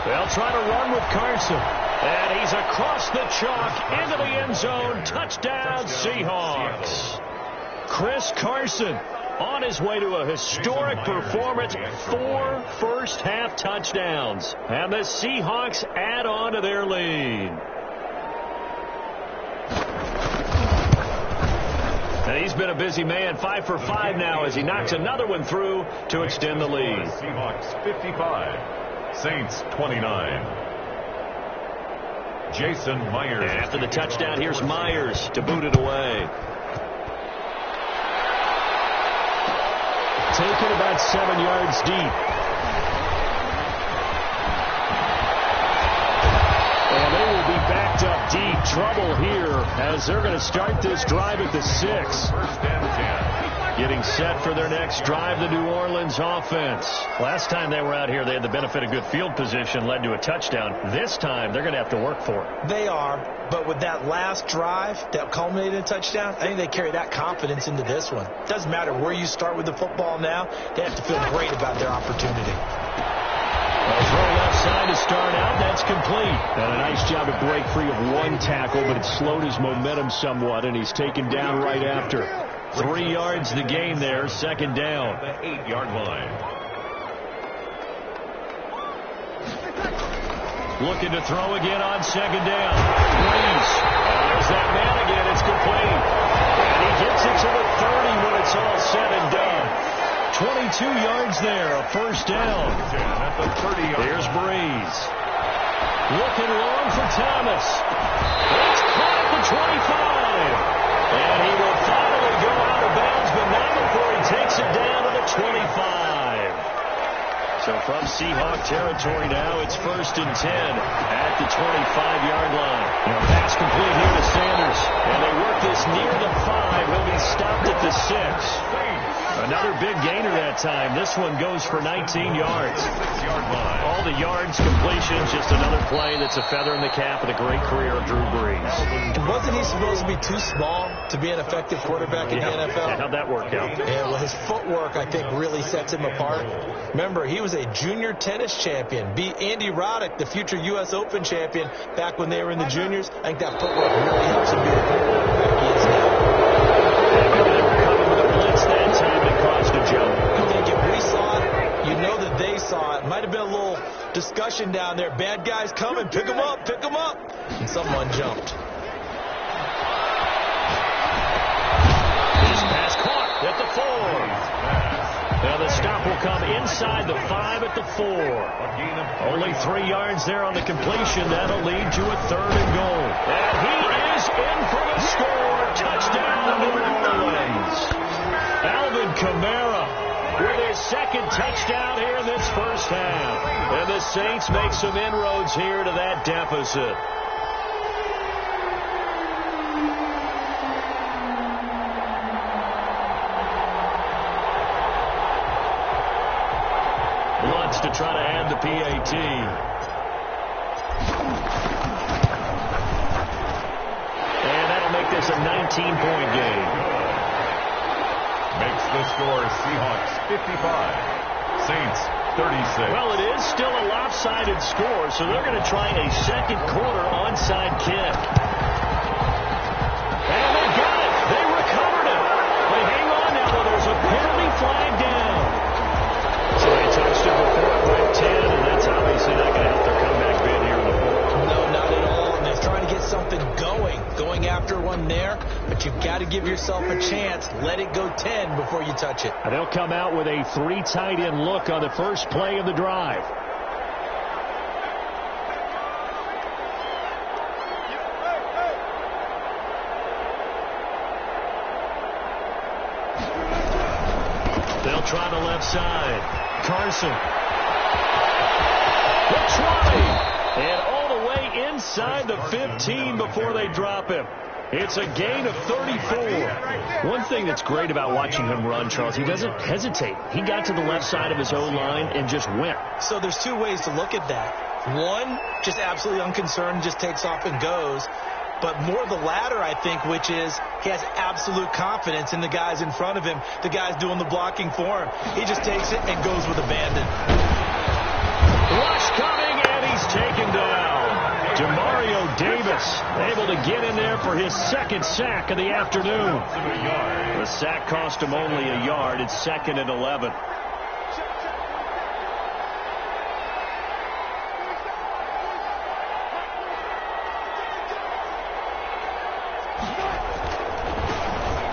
They'll try to run with Carson. And he's across the chalk into the end zone. Touchdown, Seahawks. Chris Carson on his way to a historic performance. 4 first-half touchdowns. And the Seahawks add on to their lead. And he's been a busy man. 5 for 5 now as he knocks another one through to extend the lead. Seahawks 55. Saints 29. Jason Myers. And after the touchdown, here's Myers to boot it away. Taken about 7 yards deep. And they will be backed up deep. Trouble here as they're going to start this drive at the 6. 1st and 10. Getting set for their next drive, the New Orleans offense. Last time they were out here, they had the benefit of good field position, led to a touchdown. This time, they're going to have to work for it. They are, but with that last drive that culminated in a touchdown, I think they carry that confidence into this one. Doesn't matter where you start with the football now, they have to feel great about their opportunity. Well, throw left side to start out. That's complete. And a nice job to break free of 1 tackle, but it slowed his momentum somewhat, and he's taken down right after. 3 yards the gain there, 2nd down. The 8-yard line. Looking to throw again on 2nd down. Breeze. There's that man again. It's complete. And he gets it to the 30 when it's all said and done. 22 yards there, a 1st down. At the 30-yard. Here's Breeze. Looking long for Thomas. It's caught at the 25. And he will finally go out of bounds, but not before he takes it down to the 25. So from Seahawk territory now, it's 1st and 10 at the 25-yard line. Pass complete here to Sanders. And they work this near the 5. He'll be stopped at the 6. Another big gainer that time. This one goes for 19 yards. 6-yard line. All the yards, completions, just another play that's a feather in the cap of the great career of Drew Brees. Wasn't he supposed to be too small to be an effective quarterback in the NFL? How'd that work out? Yeah, well, his footwork, I think, really sets him apart. Remember, he was a junior tennis champion. Beat Andy Roddick, the future U.S. Open champion, back when they were in the juniors. I think that footwork really helps him be the quarterback he is now. That time they caused a jump. I think if we saw it, you know that they saw it. Might have been a little discussion down there. Bad guys coming. Pick them up. Pick them up. And someone jumped. His pass caught at the 4. Now the stop will come inside the 5 at the 4. Only 3 yards there on the completion. That'll lead to a 3rd and goal. And he is in for the score. Touchdown, New Orleans. Alvin Kamara with his 2nd touchdown here in this first half. And the Saints make some inroads here to that deficit. Lutz to try to add the PAT. And that'll make this a 19-point game. Makes the score Seahawks 55, Saints 36. Well, it is still a lopsided score, so they're going to try a second quarter onside kick. And they got it. They recovered it. They hang on now, though. There's a penalty flag down. So they touched it before it went 10, and that's obviously not going to help their comeback bid here in the 4th. No, not at all. And they're trying to get something going after one there. But you've got to give yourself a chance. Let it go 10 before you touch it. And they'll come out with a 3 tight end look on the first play of the drive. They'll try the left side. Carson. The 20. And all the way inside the 15 before they drop him. It's a gain of 34. One thing that's great about watching him run, Charles, he doesn't hesitate. He got to the left side of his own line and just went. So there's 2 ways to look at that. One, just absolutely unconcerned, just takes off and goes. But more the latter, I think, which is he has absolute confidence in the guys in front of him, the guys doing the blocking for him. He just takes it and goes with abandon. Rush coming, and he's taken down. Demario Davis able to get in there for his 2nd sack of the afternoon. The sack cost him only a yard. It's 2nd and 11.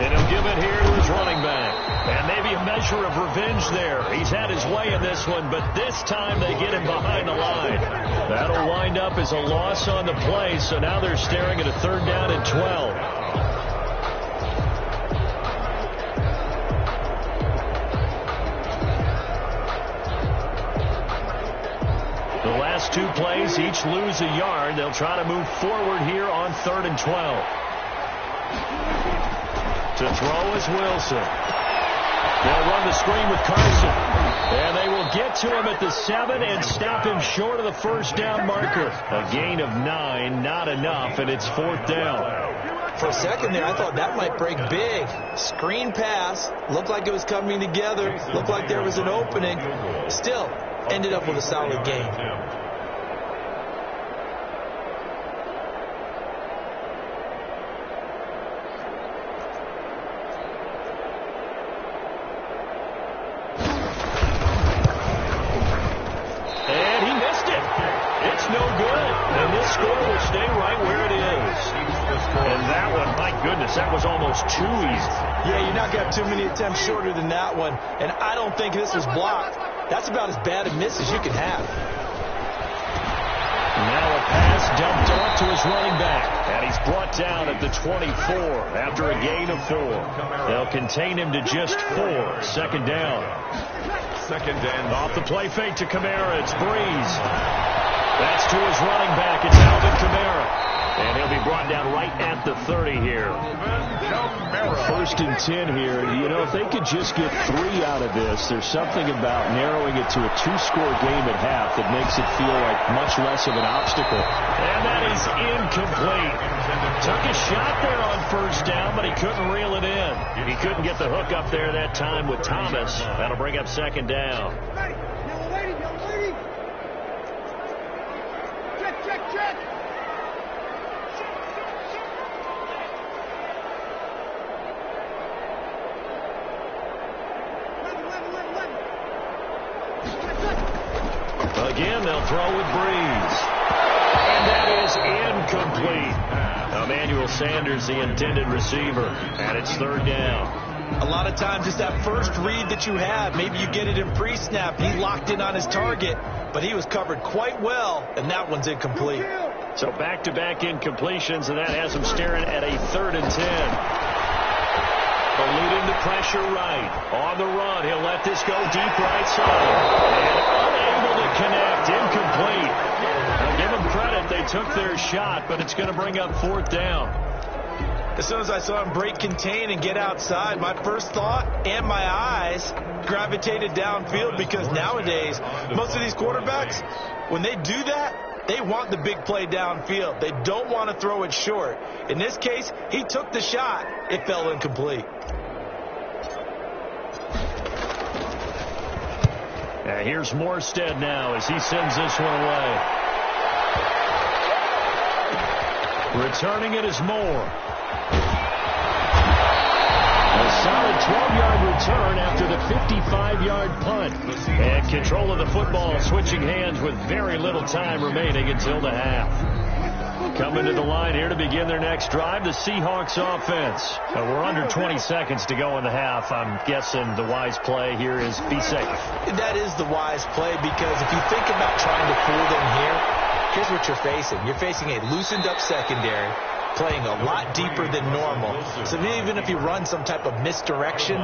And he'll give it here to his running back. And maybe a measure of revenge there. He's had his way in this one, but this time they get him behind the line. That'll wind up as a loss on the play, so now they're staring at a 3rd down and 12. The last 2 plays, each lose a yard. They'll try to move forward here on 3rd and 12. To throw is Wilson. They'll run the screen with Carson. And they will get to him at the 7 and stop him short of the 1st down marker. A gain of 9, not enough, and it's 4th down. For a second there, I thought that might break big. Screen pass. Looked like it was coming together. Looked like there was an opening. Still, ended up with a solid gain. That was almost too easy. Yeah, you're not going to have too many attempts shorter than that one. And I don't think this was blocked. That's about as bad a miss as you can have. Now a pass dumped off to his running back. And he's brought down at the 24 after a gain of 4. They'll contain him to just 4. 2nd down. 2nd and off the play fake to Kamara. It's Breeze. That's to his running back. It's Alvin Kamara. And he'll be brought down right at the 30 here. 1st and 10 here. You know, if they could just get 3 out of this, there's something about narrowing it to a 2-score game at half that makes it feel like much less of an obstacle. And that is incomplete. Took a shot there on 1st down, but he couldn't reel it in. He couldn't get the hook up there that time with Thomas. That'll bring up 2nd down. Check. Again, they'll throw with Breeze. And that is incomplete. Emmanuel Sanders, the intended receiver, and it's 3rd down. A lot of times it's that first read that you have. Maybe you get it in pre-snap. He locked in on his target, but he was covered quite well, and that one's incomplete. So back-to-back incompletions, and that has him staring at a 3rd and 10. The lead into pressure right. On the run, he'll let this go deep right side. And unable to connect, incomplete. Now give them credit, they took their shot, but it's going to bring up 4th down. As soon as I saw him break contain and get outside, my first thought and my eyes gravitated downfield, because nowadays, most of these quarterbacks, when they do that, they want the big play downfield. They don't want to throw it short. In this case, he took the shot. It fell incomplete. Here's Morstead now as he sends this one away. Returning it is Moore. A solid 12-yard return after the 55-yard punt. And control of the football switching hands with very little time remaining until the half. Coming to the line here to begin their next drive, the Seahawks offense. We're under 20 seconds to go in the half. I'm guessing the wise play here is be safe. That is the wise play, because if you think about trying to fool them here, here's what you're facing. You're facing a loosened-up secondary, playing a lot deeper than normal. So even if you run some type of misdirection,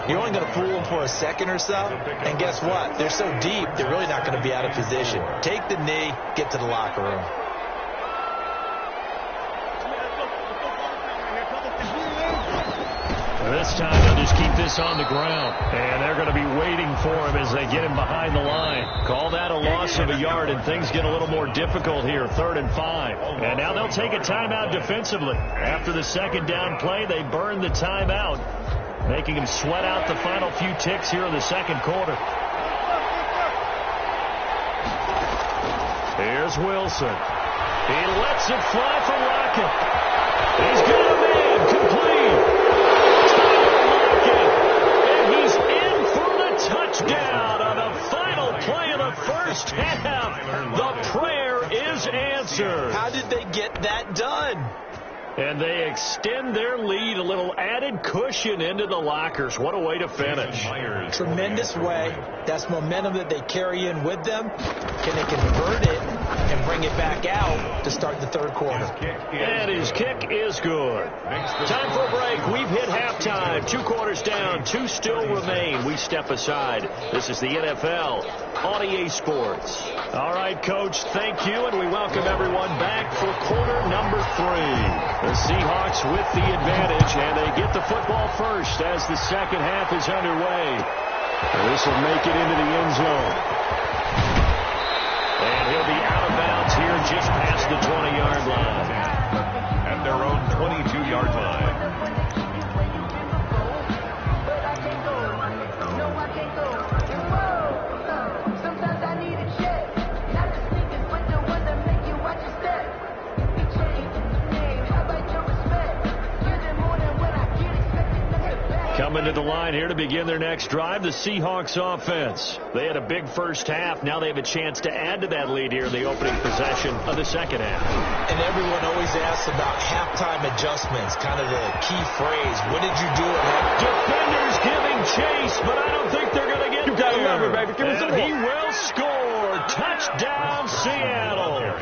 you're only going to fool them for a second or so. And guess what? They're so deep, they're really not going to be out of position. Take the knee, get to the locker room. This time they'll just keep this on the ground. And they're going to be waiting for him as they get him behind the line. Call that a loss of a yard, and things get a little more difficult here. 3rd and 5. And now they'll take a timeout defensively. After the second down play, they burn the timeout, making him sweat out the final few ticks here in the second quarter. Here's Wilson. He lets it fly for Rocket. He's got a man complete. Touchdown on the final play of the first half. The prayer is answered. How did they get that done? And they extend their lead, a little added cushion into the lockers. What a way to finish. Tremendous way. That's momentum that they carry in with them. Can they convert it and bring it back out to start the 3rd quarter? And his kick is good. Time for a break. We've hit halftime. 2 quarters down. 2 still remain. We step aside. This is the NFL on EA Sports. All right, Coach, thank you, and we welcome everyone back for quarter number 3. The Seahawks with the advantage, and they get the football first as the second half is underway. This will make it into the end zone. And he'll be out of bounds here just past the 20-yard line. At their own 22-yard line. Coming to the line here to begin their next drive, the Seahawks offense. They had a big first half. Now they have a chance to add to that lead here in the opening possession of the second half. And everyone always asks about halftime adjustments, kind of the key phrase. What did you do at halftime? Defenders giving chase, but I don't think they're going to get there. Remember, baby. Give us the ball. He will score. Touchdown, Seattle.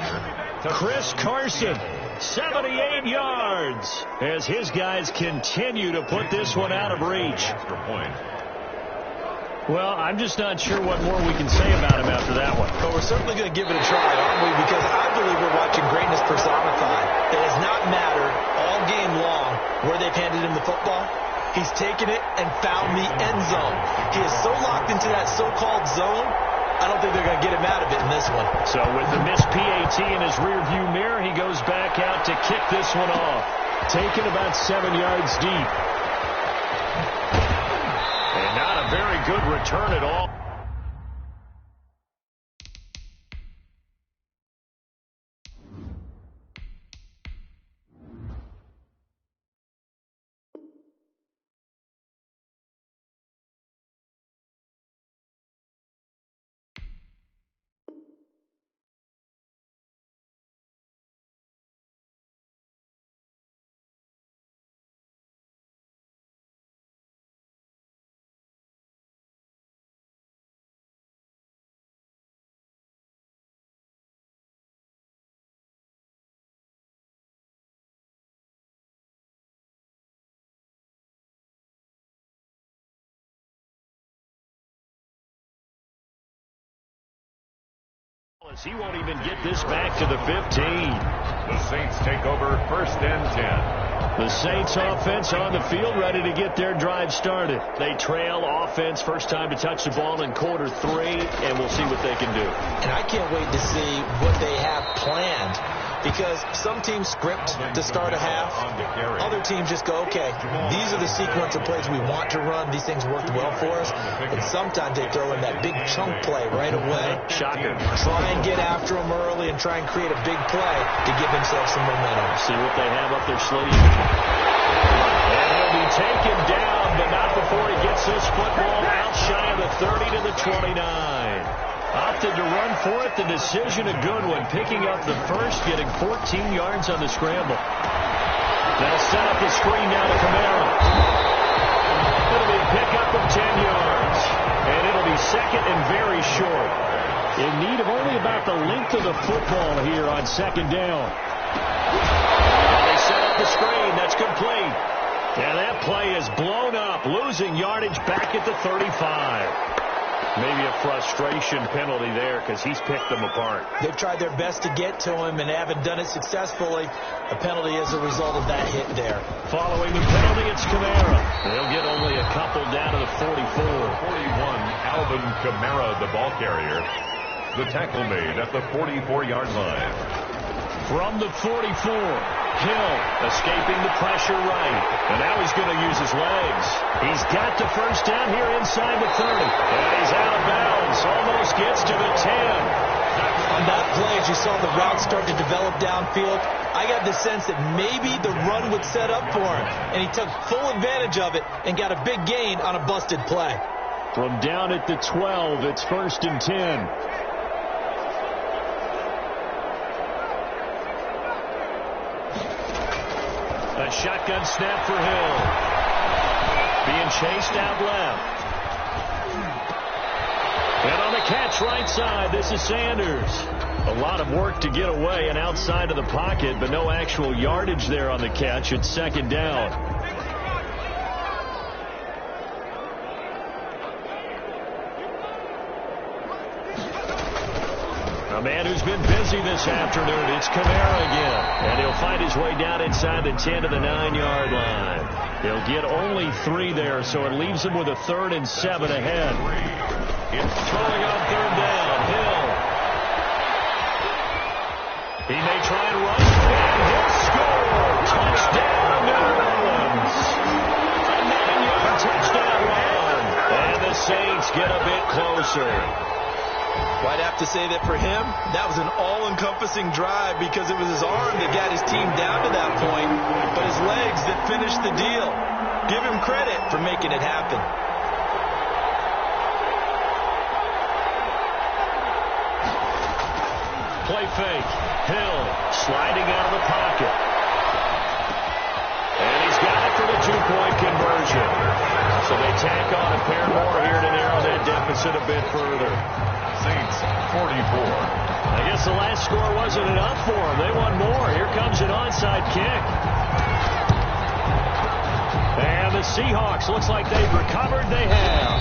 Chris Carson. 78 yards as his guys continue to put this one out of reach. Well, I'm just not sure what more we can say about him after that one. But we're certainly going to give it a try, aren't we? Because I believe we're watching greatness personified. It has not mattered all game long where they've handed him the football. He's taken it and found the end zone. He is so locked into that so-called zone, I don't think they're going to get him out of it in this one. So with the missed PAT in his rearview mirror, he goes back out to kick this one off. Taken about 7 yards deep. And not a very good return at all. He won't even get this back to the 15. The Saints take over 1st and 10. The Saints offense on the field, ready to get their drive started. They trail offense, first time to touch the ball in quarter 3, and we'll see what they can do. And I can't wait to see what they have planned, because some teams script to start a half. Other teams just go, okay, these are the sequence of plays we want to run. These things worked well for us. And sometimes they throw in that big chunk play right away. Shocker. Try and get after them early and try and create a big play to give themselves some momentum. See what they have up their sleeve. And he'll be taken down, but not before he gets this football out shy of the 30 to the 29. Opted to run for it. The decision a good one. Picking up the first, getting 14 yards on the scramble. They'll set up the screen now to Kamara. It'll be a pickup of 10 yards. And it'll be second and very short. In need of only about the length of the football here on second down. They set up the screen. That's complete. And that play is blown up, losing yardage back at the 35. Maybe a frustration penalty there because he's picked them apart. They've tried their best to get to him and haven't done it successfully. A penalty as a result of that hit there. Following the penalty, it's Kamara. They'll get only a couple down to the 44. 41, Alvin Kamara, the ball carrier. The tackle made at the 44-yard line. From the 44, Hill escaping the pressure right. And now he's going to use his legs. He's got the first down here inside the 30. And he's out of bounds. Almost gets to the 10. On that play, as you saw the route start to develop downfield, I got the sense that maybe the run would set up for him. And he took full advantage of it and got a big gain on a busted play. From down at the 12, it's 1st and 10. A shotgun snap for Hill. Being chased out left. And on the catch right side, this is Sanders. A lot of work to get away and outside of the pocket, but no actual yardage there on the catch. It's second down. A man who's been busy this afternoon, it's Kamara again. And he'll find his way down inside the 10 to the 9-yard line. He'll get only 3 there, so it leaves him with a 3rd and 7 ahead. It's throwing on 3rd down. Hill. He may try and run, and he'll score. Touchdown, New Orleans. A 9-yard touchdown run. And the Saints get a bit closer. Well, I'd have to say that for him, that was an all-encompassing drive because it was his arm that got his team down to that point, but his legs that finished the deal. Give him credit for making it happen. Play fake. Hill sliding out of the pocket. And he's got it for the 2-point conversion. So they tack on a pair more here to narrow that deficit a bit further. Saints 44. I guess the last score wasn't enough for them. They want more. Here comes an onside kick. And the Seahawks, looks like they've recovered. They have.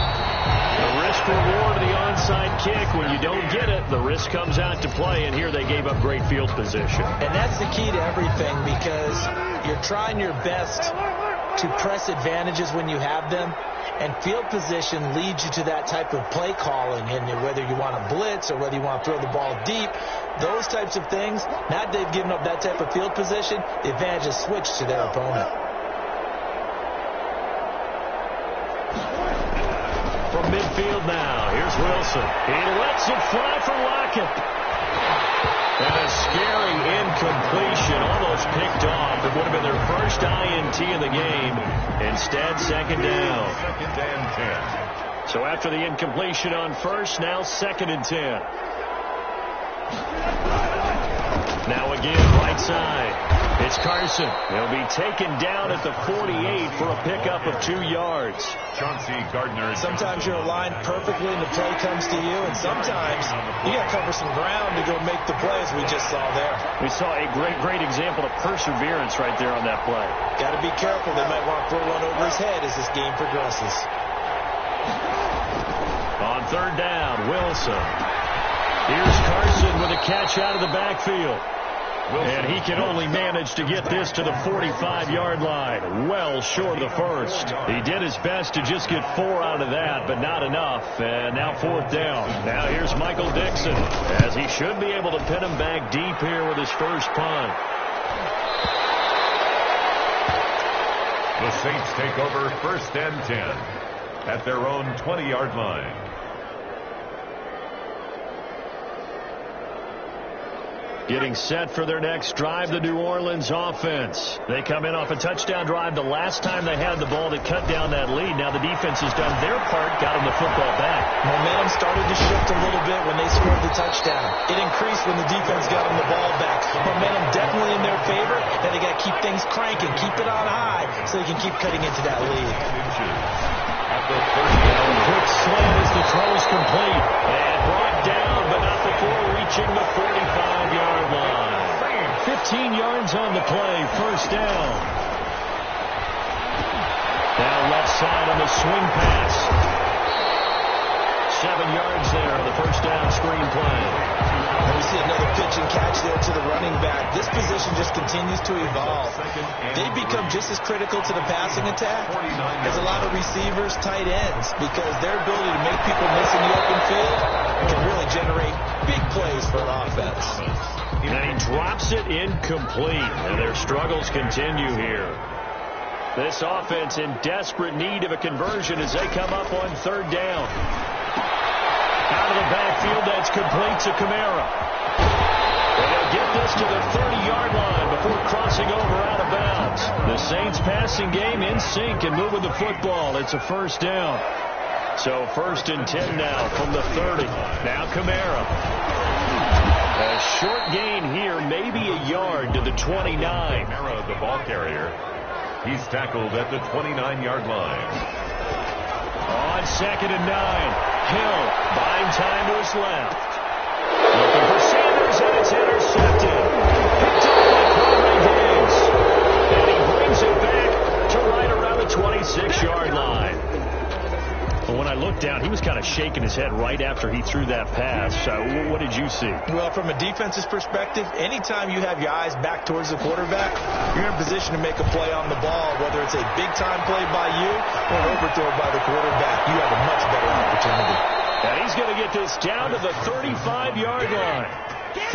The risk reward of the onside kick. When you don't get it, the risk comes out to play. And here they gave up great field position. And that's the key to everything because you're trying your best to press advantages when you have them. And field position leads you to that type of play calling, and whether you want to blitz or whether you want to throw the ball deep, those types of things, now that they've given up that type of field position, the advantage is switched to their opponent. From midfield now, here's Wilson. He lets it fly for Lockett. And a scary incompletion, almost picked off. It would have been their first INT of the game. Instead, second down. 2nd and 10. So after the incompletion on first, now 2nd and 10. Now again, right side. It's Carson. He'll be taken down at the 48 for a pickup of 2 yards. Chauncey Gardner. Sometimes you're aligned perfectly and the play comes to you, and sometimes you got to cover some ground to go make the play, as we just saw there. We saw a great example of perseverance right there on that play. Got to be careful. They might want to throw one over his head as this game progresses. On 3rd down, Wilson. Here's Carson with a catch out of the backfield. And he can only manage to get this to the 45-yard line, well short of the first. He did his best to just get 4 out of that, but not enough. And now 4th down. Now here's Michael Dixon, as he should be able to pin him back deep here with his first punt. The Saints take over 1st and 10 at their own 20-yard line. Getting set for their next drive, the New Orleans offense. They come in off a touchdown drive the last time they had the ball to cut down that lead. Now the defense has done their part, got them the football back. Momentum started to shift a little bit when they scored the touchdown. It increased when the defense got them the ball back. Momentum definitely in their favor, and they got to keep things cranking, keep it on high, so they can keep cutting into that lead. Quick slant as the throw is complete. And brought down, but not before reaching the 45-yard line. 15 yards on the play, 1st down. Now left side on the swing pass. 7 yards there on the 1st down screen play. We see another pitch and catch there to the running back. This position just continues to evolve. They've become just as critical to the passing attack as a lot of receivers, tight ends, because their ability to make people miss in the open field can really generate big plays for an offense. And he drops it incomplete, and their struggles continue here. This offense in desperate need of a conversion as they come up on 3rd down. Out of the backfield, that's complete to Kamara. And he'll get this to the 30-yard line before crossing over out of bounds. The Saints passing game in sync and moving the football. It's a 1st down. So 1st and 10 now from the 30. Now Kamara. A short gain here, maybe a yard to the 29. Kamara, the ball carrier. He's tackled at the 29-yard line. On 2nd and 9. Hill buying time to his left. Looking for Sanders, and it's intercepted. Picked up by Conway Diggs. And he brings it back to right around the 26-yard line. But when I looked down, he was kind of shaking his head right after he threw that pass. What did you see? Well, from a defense's perspective, anytime you have your eyes back towards the quarterback, you're in position to make a play on the ball, whether it's a big-time play by you or an overthrow by the quarterback. You have a much better opportunity. And he's going to get this down to the 35-yard line.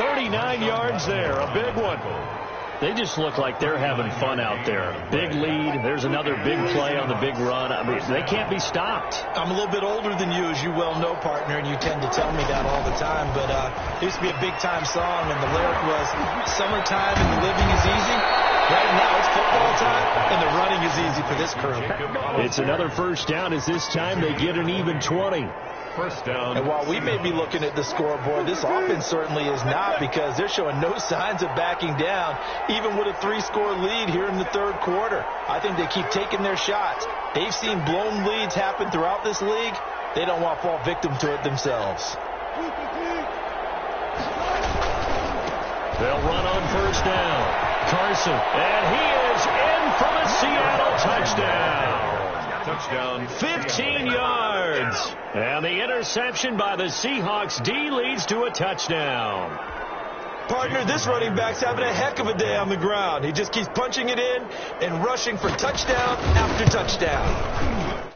39 yards there, a big one. They just look like they're having fun out there. Big lead. There's another big play on the big run. I mean, they can't be stopped. I'm a little bit older than you, as you well know, partner, and you tend to tell me that all the time. But it used to be a big-time song, and the lyric was, summertime and the living is easy. Right now it's football time, and the running is easy for this crew. It's another 1st down as this time they get an even 20. 1st down. And while we may be looking at the scoreboard, this offense certainly is not, because they're showing no signs of backing down, even with a 3-score lead here in the 3rd quarter. I think they keep taking their shots. They've seen blown leads happen throughout this league. They don't want to fall victim to it themselves. They'll run on 1st down. Carson, and he is in for a Seattle touchdown. Touchdown. 15 yards. And the interception by the Seahawks D leads to a touchdown. Partner, this running back's having a heck of a day on the ground. He just keeps punching it in and rushing for touchdown after touchdown.